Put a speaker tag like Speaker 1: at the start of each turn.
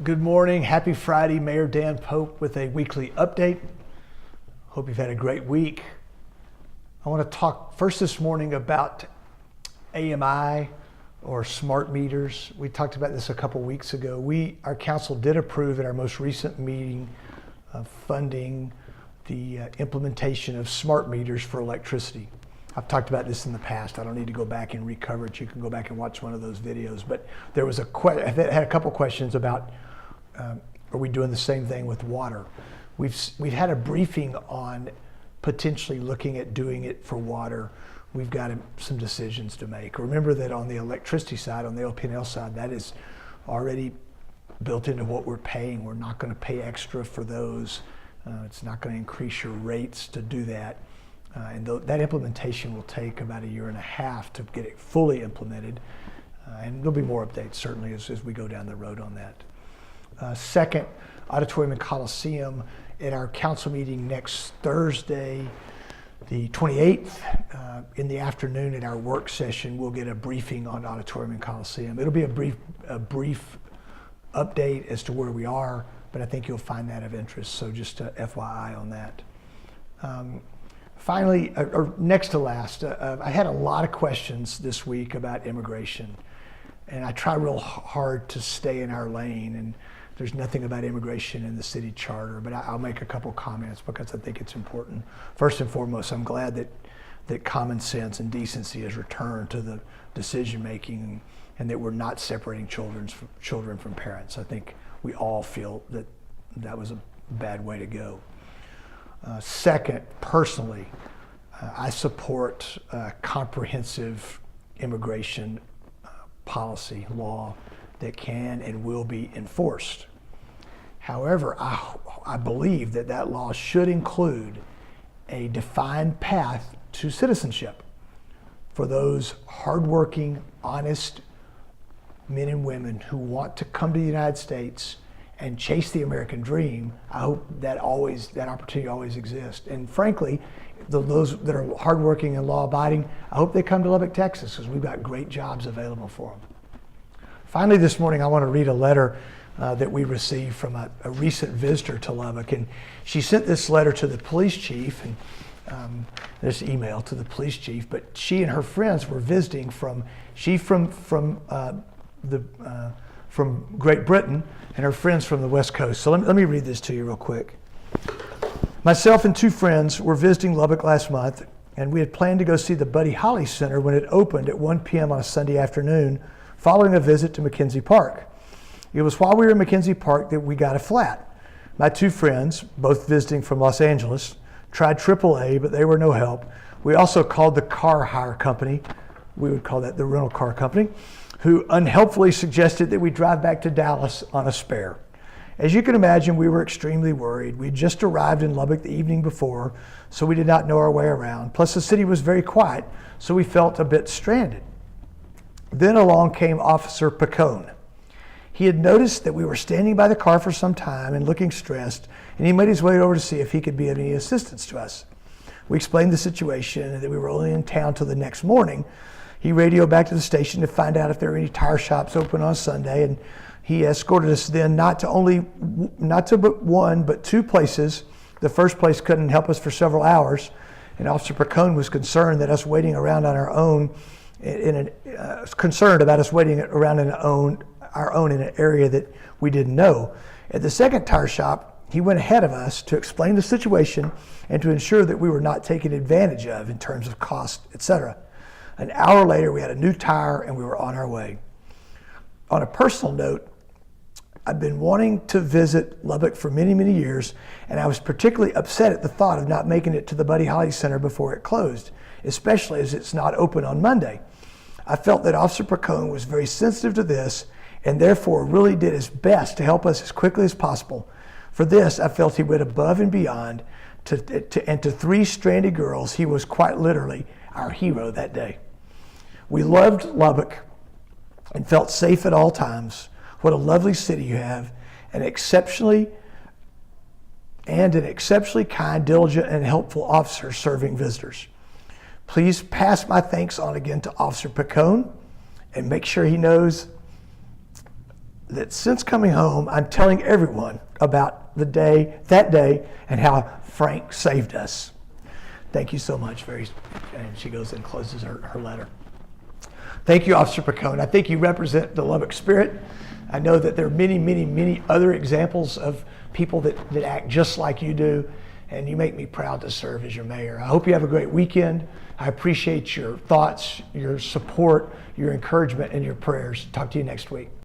Speaker 1: Good morning. Happy Friday. Mayor Dan Pope with a weekly update. Hope you've had a great week. I want to talk first this morning about AMI or smart meters. We talked about this a couple weeks ago. Our council did approve at our most recent meeting funding the implementation of smart meters for electricity. I've talked about this in the past. I don't need to go back and recover it. You can go back and watch one of those videos. But there was I had a couple questions about are we doing the same thing with water? We've had a briefing on potentially looking at doing it for water. We've got some decisions to make. Remember that on the electricity side, on the LP&L side, that is already built into what we're paying. We're not going to pay extra for those. It's not going to increase your rates to do that. And that implementation will take about 1.5 years to get it fully implemented. And there'll be more updates certainly as we go down the road on that. Second, Auditorium and Coliseum. At our council meeting next Thursday, the 28th, in the afternoon at our work session, we'll get a briefing on Auditorium and Coliseum. It'll be a brief update as to where we are, but I think you'll find that of interest. So just FYI on that. Finally, or next to last, I had a lot of questions this week about immigration, and I try real hard to stay in our lane, and there's nothing about immigration in the city charter, but I'll make a couple comments because I think it's important. First and foremost, I'm glad that common sense and decency has returned to the decision making, and that we're not separating children from parents. I think we all feel that was a bad way to go. Second, personally, I support comprehensive immigration policy law that can and will be enforced. However, I believe that law should include a defined path to citizenship for those hardworking, honest men and women who want to come to the United States and chase the American dream. I hope that opportunity always exists. And frankly, those that are hardworking and law-abiding, I hope they come to Lubbock, Texas, because we've got great jobs available for them. Finally, this morning, I want to read a letter that we received from a recent visitor to Lubbock. And she sent this letter to the police chief, and this email to the police chief, but she and her friends were visiting from Great Britain, and her friends from the West Coast. So let me read this to you real quick. Myself and 2 friends were visiting Lubbock last month, and we had planned to go see the Buddy Holly Center when it opened at 1 p.m. on a Sunday afternoon, following a visit to McKenzie Park. It was while we were in McKenzie Park that we got a flat. My 2 friends, both visiting from Los Angeles, tried AAA, but they were no help. We also called the car hire company, we would call that the rental car company, who unhelpfully suggested that we drive back to Dallas on a spare. As you can imagine, we were extremely worried. We'd just arrived in Lubbock the evening before, so we did not know our way around. Plus the city was very quiet, so we felt a bit stranded. Then along came Officer Picone. He had noticed that we were standing by the car for some time and looking stressed, and he made his way over to see if he could be of any assistance to us. We explained the situation and that we were only in town till the next morning. He radioed back to the station to find out if there were any tire shops open on Sunday, and he escorted us then not to but 1, but 2 places. The first place couldn't help us for several hours, and Officer Picone was concerned that us waiting around on our own, concerned about us waiting around our own in an area that we didn't know. At the second tire shop, he went ahead of us to explain the situation and to ensure that we were not taken advantage of in terms of cost, etc. An hour later, we had a new tire and we were on our way. On a personal note, I've been wanting to visit Lubbock for many, many years, and I was particularly upset at the thought of not making it to the Buddy Holly Center before it closed, especially as it's not open on Monday. I felt that Officer Picone was very sensitive to this and therefore really did his best to help us as quickly as possible. For this, I felt he went above and beyond, and to 3 stranded girls, he was quite literally our hero that day. We loved Lubbock and felt safe at all times. What a lovely city you have, an exceptionally kind, diligent, and helpful officer serving visitors. Please pass my thanks on again to Officer Picone and make sure he knows that since coming home, I'm telling everyone about that day, and how Frank saved us. Thank you so much. And she goes and closes her letter. Thank you, Officer Picone. I think you represent the Lubbock spirit. I know that there are many, many, many other examples of people that act just like you do, and you make me proud to serve as your mayor. I hope you have a great weekend. I appreciate your thoughts, your support, your encouragement, and your prayers. Talk to you next week.